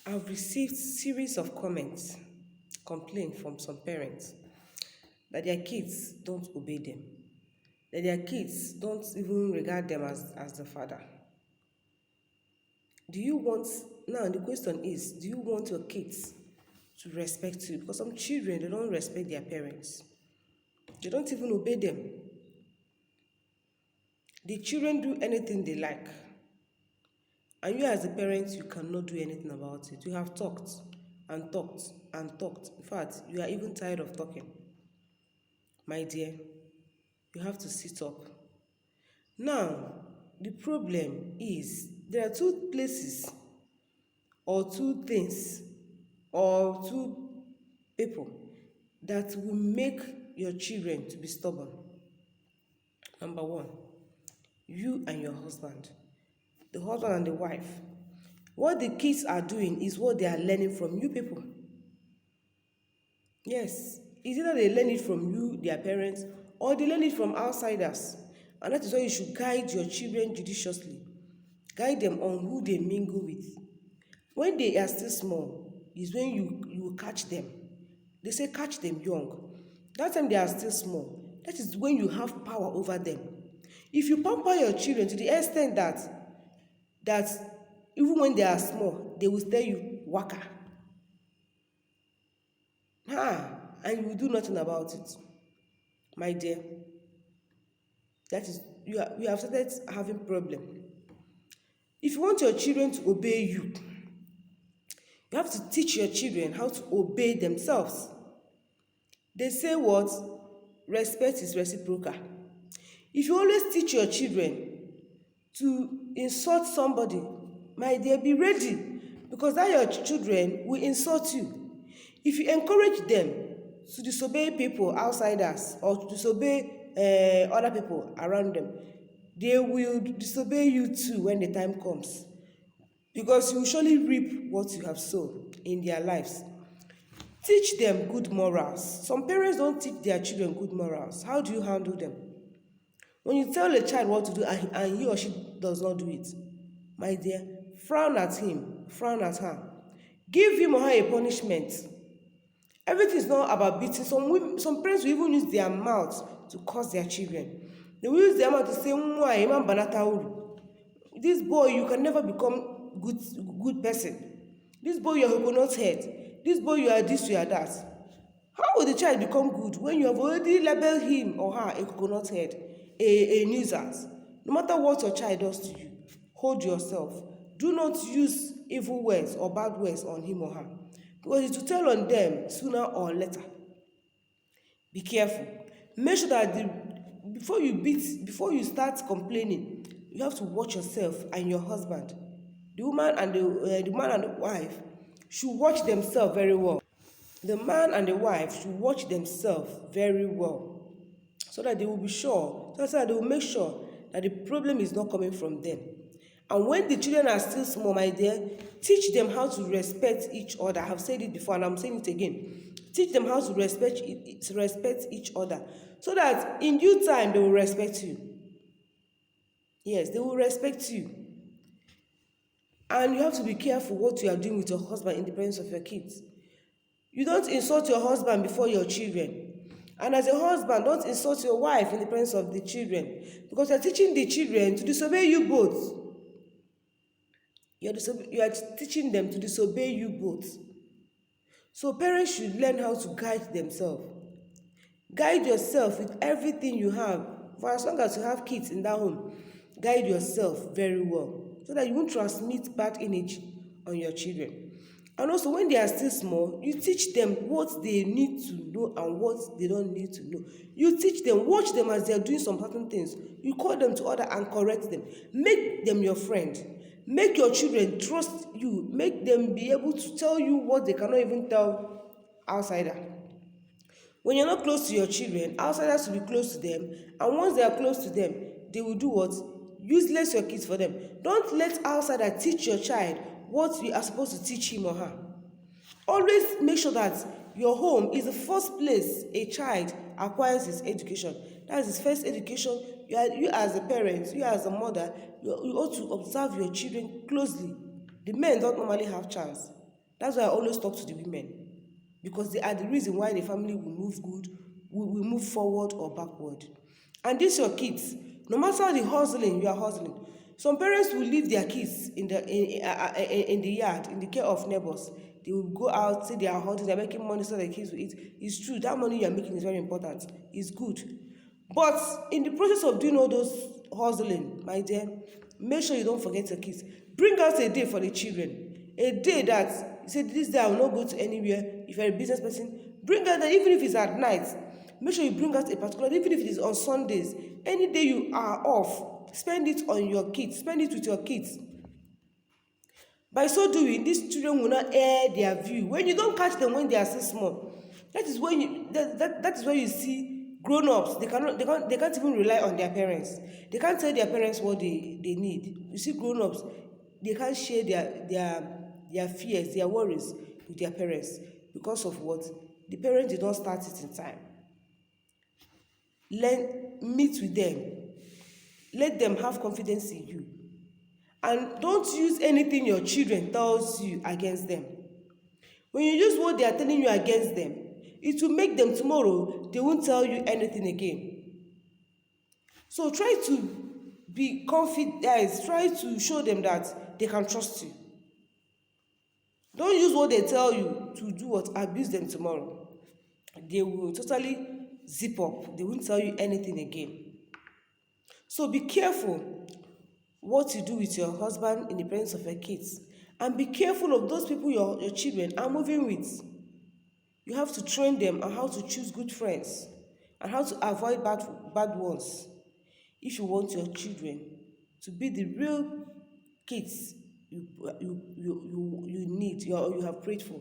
I've received series of comments, complaints from some parents that their kids don't obey them, that their kids don't even regard them as the father. Do you want, now the question is, do you want your kids to respect you? Because some children, they don't respect their parents. They don't even obey them. The children do anything they like. And you as a parent, you cannot do anything about it. You have talked and talked and talked. In fact, you are even tired of talking. My dear, you have to sit up. Now, the problem is there are two places or two things or two people that will make your children to be stubborn. Number one, you and your husband, the husband and the wife. What the kids are doing is what they are learning from you people. Yes, it's either they learn it from you, their parents, or they learn it from outsiders. And that is why you should guide your children judiciously. Guide them on who they mingle with. When they are still small, is when you catch them. They say catch them young. That time they are still small. That is when you have power over them. If you pamper your children to the extent that even when they are small, they will tell you waka. And you will do nothing about it. My dear, that is you have started having problem. If you want your children to obey you, you have to teach your children how to obey themselves. They say what? Respect is reciprocal. If you always teach your children to insult somebody, my dear, be ready, because that your children will insult you. If you encourage them to disobey people, outsiders, or to disobey other people around them, they will disobey you too when the time comes, because you will surely reap what you have sown in their lives. Teach them good morals. Some parents don't teach their children good morals. How do you handle them? When you tell a child what to do and he or she does not do it, my dear, frown at him, frown at her. Give him or her a punishment. Everything is not about beating. Some parents will even use their mouth to curse their children. They will use their mouth to say, this boy, you can never become good person. This boy, you are a coconut head. This boy, you are this, you are that. How will the child become good when you have already labeled him or her a coconut head, a nuisance? No matter what your child does to you, hold yourself. Do not use evil words or bad words on him or her, because it will tell on them sooner or later. Be careful. Make sure that before you start complaining, you have to watch yourself and your husband. The man and the wife should watch themselves very well. The man and the wife should watch themselves very well, so that they will be sure, so that they will make sure that the problem is not coming from them. And when the children are still small, my dear, teach them how to respect each other. I have said it before and I'm saying it again. Teach them how to respect each other, so that in due time they will respect you. Yes, they will respect you. And you have to be careful what you are doing with your husband in the presence of your kids. You don't insult your husband before your children. And as a husband, don't insult your wife in the presence of the children, because you are teaching the children to disobey you both. You are teaching them to disobey you both. So parents should learn how to guide themselves. Guide yourself with everything you have. For as long as you have kids in that home, guide yourself very well, so that you won't transmit bad energy on your children. And also, when they are still small, you teach them what they need to know and what they don't need to know. You teach them, watch them as they are doing some certain things. You call them to order and correct them. Make them your friend. Make your children trust you. Make them be able to tell you what they cannot even tell outsiders. When you're not close to your children, outsiders will be close to them. And once they are close to them, they will do what? Useless your kids for them. Don't let outsiders teach your child what you are supposed to teach him or her. Always make sure that your home is the first place a child acquires his education. That's his first education. You as a parent, you as a mother, you ought to observe your children closely. The men don't normally have chance. That's why I always talk to the women, because they are the reason why the family will move good, will move forward or backward. And these your kids, no matter the hustling you are hustling, some parents will leave their kids in the yard, in the care of neighbors. They will go out, say they are hustling, they're making money so the kids will eat. It's true, that money you are making is very important. It's good. But in the process of doing all those hustling, my dear, make sure you don't forget your kids. Bring out a day for the children. A day that you say, this day I will not go to anywhere. If you're a business person, bring out that, even if it's at night. Make sure you bring out a particular, even if it is on Sundays. Any day you are off, spend it on your kids. Spend it with your kids. By so doing, these children will not air their view. When you don't catch them when they are still small, that is when that is where you see grown-ups. They can't even rely on their parents. They can't tell their parents what they need. You see grown-ups, they can't share their fears, their worries with their parents. Because of what? The parents did not start it in time. Meet with them. Let them have confidence in you. And don't use anything your children tells you against them. When you use what they are telling you against them, it will make them tomorrow, they won't tell you anything again. So try to be confident, try to show them that they can trust you. Don't use what they tell you to do what, abuse them tomorrow. They will totally zip up. They won't tell you anything again. So be careful what you do with your husband in the presence of your kids. And be careful of those people your children are moving with. You have to train them on how to choose good friends and how to avoid bad ones if you want your children to be the real kids you need, you have prayed for.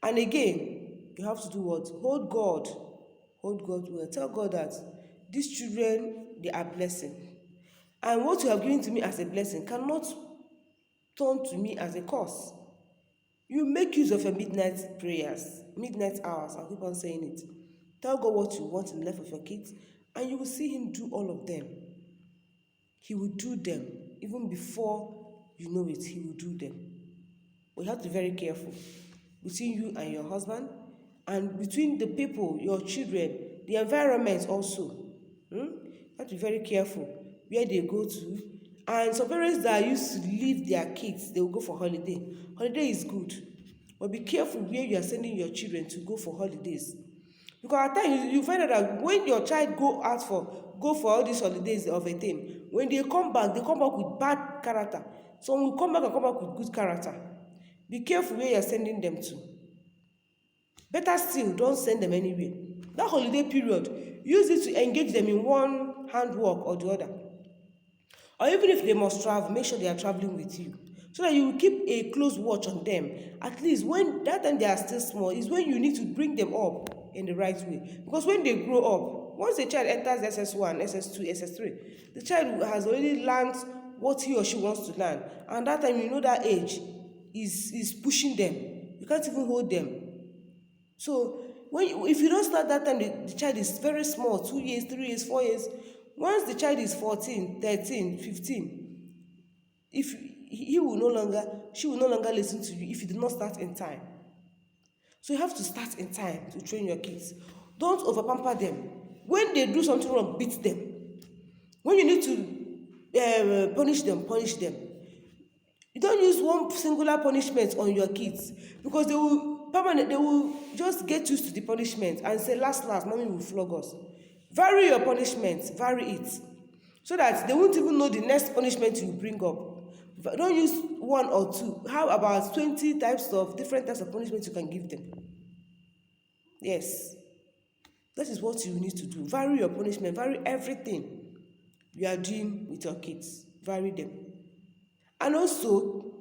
And again, you have to do what? Hold God well. Tell God that these children, they are blessing. And what you have given to me as a blessing cannot turn to me as a curse. You make use of your midnight prayers, midnight hours. I'll keep on saying it. Tell God what you want in the life of your kids, and you will see Him do all of them. He will do them. Even before you know it, He will do them. But you have to be very careful between you and your husband, and between the people, your children, the environment also. You have to be very careful where they go to. And some parents that used to leave their kids, they will go for holiday. Holiday is good, but be careful where you are sending your children to go for holidays. Because at times you find out that when your child go for all these holidays of a thing, when they come back with bad character. Some will come back with good character. Be careful where you are sending them to. Better still, don't send them anywhere. That holiday period, use it to engage them in one handwork or the other. Or even if they must travel, make sure they are traveling with you, so that you will keep a close watch on them. At least when that time they are still small is when you need to bring them up in the right way. Because when they grow up, once a child enters SS1, SS2, SS3, the child has already learned what he or she wants to learn. And that time, you know, that age is pushing them. You can't even hold them. So if you don't start that time, the child is very small, 2 years, 3 years, 4 years. Once the child is 14, 13, 15, if she will no longer listen to you if you do not start in time. So you have to start in time to train your kids. Don't overpamper them. When they do something wrong, beat them. When you need to punish them, punish them. You don't use one singular punishment on your kids, because they will just get used to the punishment and say, last, mommy will flog us. Vary your punishment, vary it, so that they won't even know the next punishment you bring up. Don't use 1 or 2. How about 20 different types of punishment you can give them? Yes, that is what you need to do. Vary your punishment, vary everything you are doing with your kids. Vary them. And also,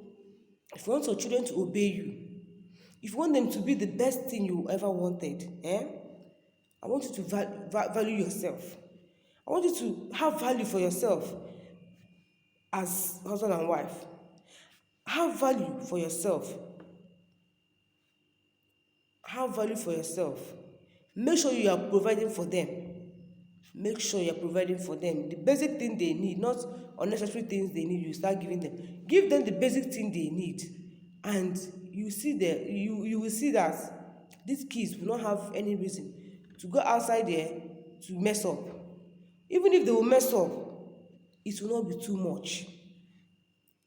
if you want your children to obey you, if you want them to be the best thing you ever wanted, I want you to value yourself. I want you to have value for yourself as husband and wife. Have value for yourself. Have value for yourself. Make sure you are providing for them. Make sure you are providing for them the basic thing they need, not unnecessary things they need. You start giving them. Give them the basic thing they need, and you will see that these kids will not have any reason to go outside there to mess up. Even if they will mess up, it will not be too much.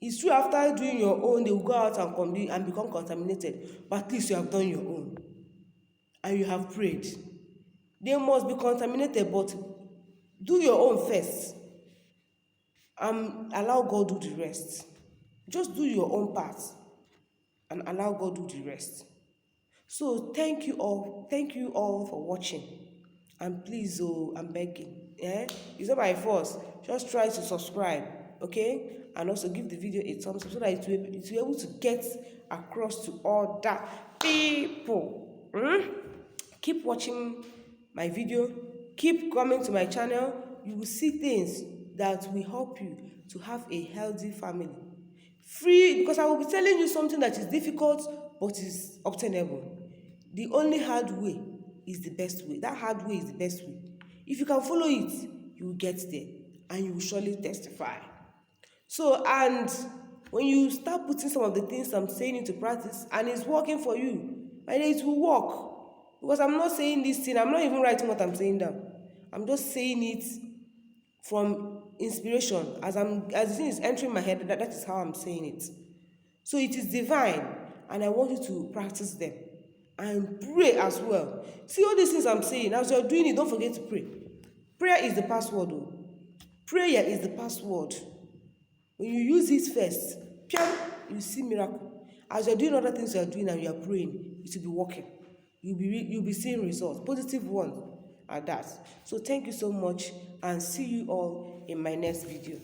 It's true, after doing your own, they will go out and become contaminated, but at least you have done your own and you have prayed. They must be contaminated, but do your own first and allow God do the rest. Just do your own part and allow God do the rest. So thank you all for watching. And please, I'm begging, it's not by force. Just try to subscribe, okay? And also give the video a thumbs up so that it will be able to get across to other people. Keep watching my video, keep coming to my channel. You will see things that will help you to have a healthy family. Free, because I will be telling you something that is difficult but is obtainable. The only hard way is the best way. That hard way is the best way. If you can follow it, you will get there and you will surely testify. So, and when you start putting some of the things I'm saying into practice and it's working for you, by then it will work. Because I'm not saying this thing, I'm not even writing what I'm saying down. I'm just saying it from inspiration. As the thing is entering my head, that is how I'm saying it. So it is divine, and I want you to practice them and pray as well. See all these things I'm saying, as you're doing it, don't forget to pray. Prayer is the password. Prayer is the password. When you use it first, you see miracle. As you're doing other things you're doing and you're praying, it will be working. You'll be seeing results, positive ones at that. So thank you so much, and see you all in my next video.